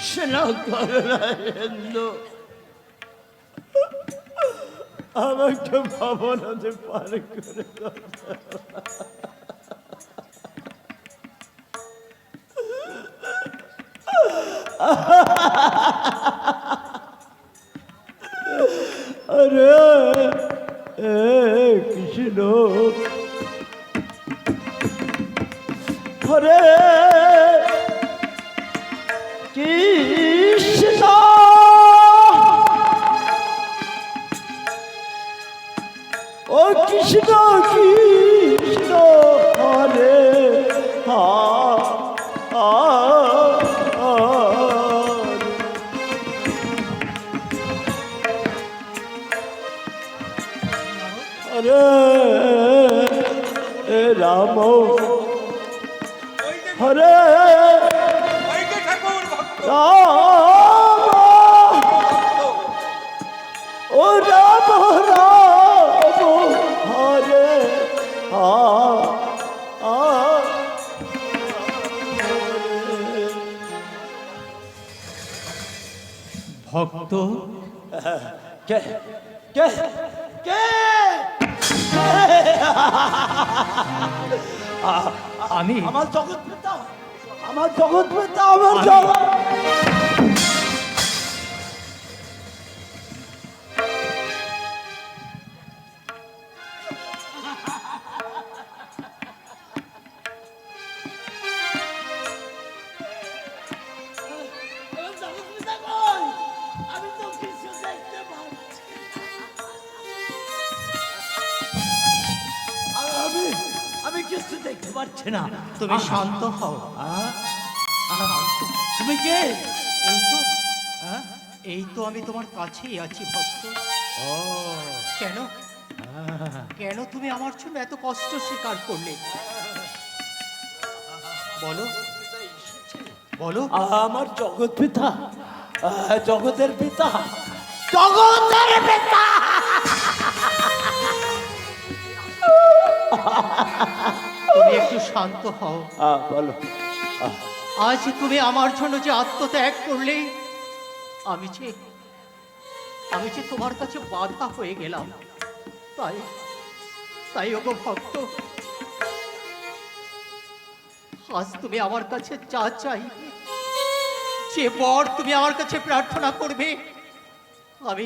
সেনা করোনা হিন্দু আমাকে ভাবনাতে পার করে দাও। আরে কৃষ্ণ, হরে কৃষ্ণ, ও কৃষ্ণ কৃষ্ণ হরে হরে রাম হরে রাম, ও রাম রাম হরে ভক্ত কে কে কে আমি আমার জগৎ পিতা, আমার জগৎ পিতা, আমার জগৎ। আমি তো কিছু দেখতে পাচ্ছি, আমি কিছু দেখতে পাচ্ছি না। তুমি শান্ত হও। তুমি কে? এই তো এই তো আমি তোমার কাছেই আছি ভক্ত। ও কেন কেন তুমি আমার জন্য এত কষ্ট স্বীকার করলে? বলো বলো। আমার জগৎ পিতা, জগতের পিতা, জগতের পিতা। তুমি একটু শান্ত হও। বলো। আজ তুমি আমার জন্য যে আত্মত্যাগ করলে, আমি যে তোমার কাছে বাধা হয়ে গেলাম, তাই তাই ওগো ভক্ত, আজ তুমি আমার কাছে যা চাই, যে বর তুমি আমার কাছে প্রার্থনা করবে, আমি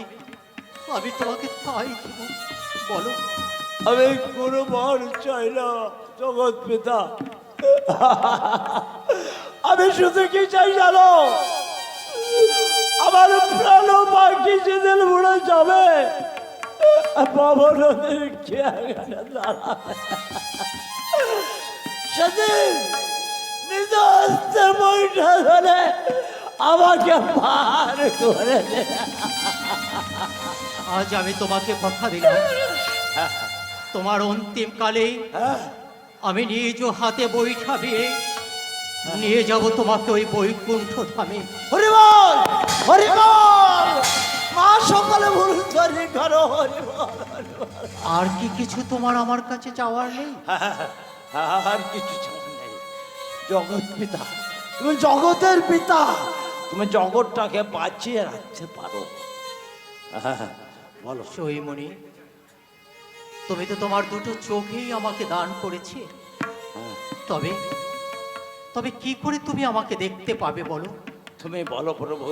আমি তোমাকে তাই দেব। বলো। আমি কোনো বর চাই না জগৎ পিতা, আমি শুধু কি চাই জানো? আমার প্রাণ পাখি যেদিন উড়ে যাবে বাবা নদীর খেয়াঘাটে দাঁড়াবে, সেদিন নিজ হস্তে বৈঠা ধরে আমাকে পার করে দে। আজ আমি তোমাকে কথা দিলাম, তোমার অন্তিম কালে আমি নিজ হাতে বৈঠা দিয়ে নিয়ে যাব তোমাকে ওই বৈকুণ্ঠ ধামে। হরিবল হরিবল, মা সকালে ভুল ধরি করো হরিবল। আর কি কিছু তোমার আমার কাছে চাওয়ার নেই? আর কিছু চাওয়ার নেই জগৎ পিতা, তুমি জগতের পিতা, তুমি জগৎটাকে বাঁচিয়ে রাখতে পারো। বলো। সইমণি, তুমি তো তোমার দুটো চোখেই আমাকে দান করেছে, তবে তবে কি করে তুমি আমাকে দেখতে পাবে বলো? তুমি বলো প্রভু,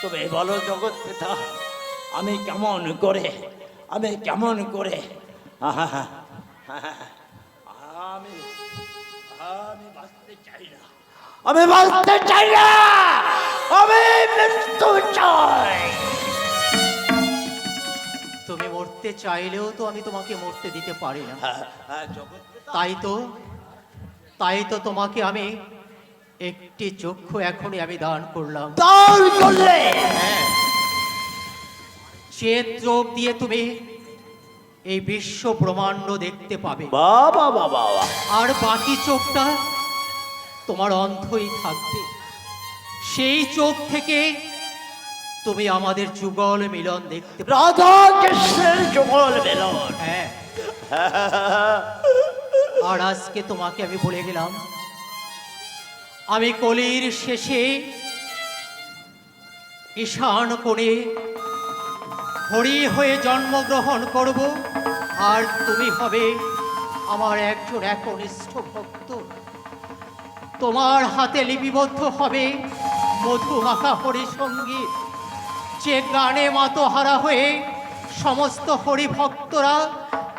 তুমি বলো জগৎ পিতা, আমি কেমন করে আমি আমি আমি বাঁচতে চাই না, আমি বাঁচতে চাই না, আমি মৃত্যু চাই। তুমি মরতে চাইলেও তো আমি তোমাকে মরতে দিতে পারি না। জগৎ পিতা, তাই তো তোমাকে আমি একটি চক্ষু এখনই আমি দান করলাম। দান করলে হ্যাঁ, যে চোখ দিয়ে তুমি এই বিশ্ব ব্রহ্মাণ্ড দেখতে পাবে, বাবা বাবা, আর বাকি চোখটা তোমার অন্ধই থাকবে। সেই চোখ থেকে তুমি আমাদের যুগল মিলন দেখতে পাবে। রাধা কৃষ্ণের যুগল মিলন। হ্যাঁ, আর আজকে তোমাকে আমি বলে গেলাম, আমি কলির শেষে ঈশান কোণে হরি হয়ে জন্মগ্রহণ করব, আর তুমি হবে আমার একজন একনিষ্ঠ ভক্ত। তোমার হাতে লিপিবদ্ধ হবে মধুমাখা হরি সঙ্গীত, যে গানে মাতোহারা হয়ে সমস্ত হরি ভক্তরা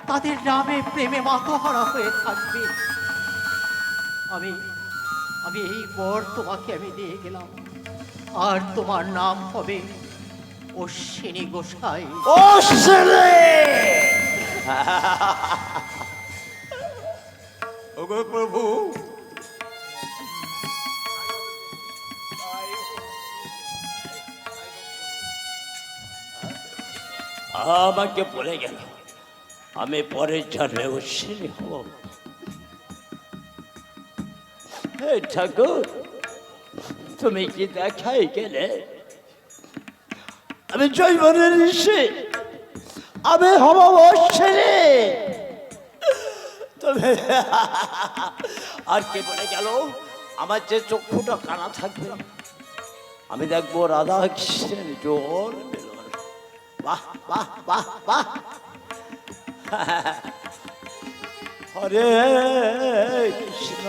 তাদের নামে প্রেমে মাতোহারা হয়ে থাকবে। আমি আমি এই বর তোমাকে আমি দিয়ে গেলাম, আর তোমার নাম হবে অশ্বিনী গোসাই। ওগো প্রভু, আমাকে বলে গেল আমি পরের জন্মে অশ্বিনী হব। হে ঠাকুর, তুমি কি দেখাই গেলে আমি জৈবনের ঋষি, আমি হব অশ্বিনী। তবে আর কে বলে গেল আমার যে চক্ষুটা কানা থাকবে, আমি দেখবো রাধা কৃষ্ণের জোর মিলন। বাহ বাহ বাহ বাহ। হরে কৃষ্ণ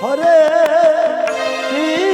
হরে কৃষ্ণ।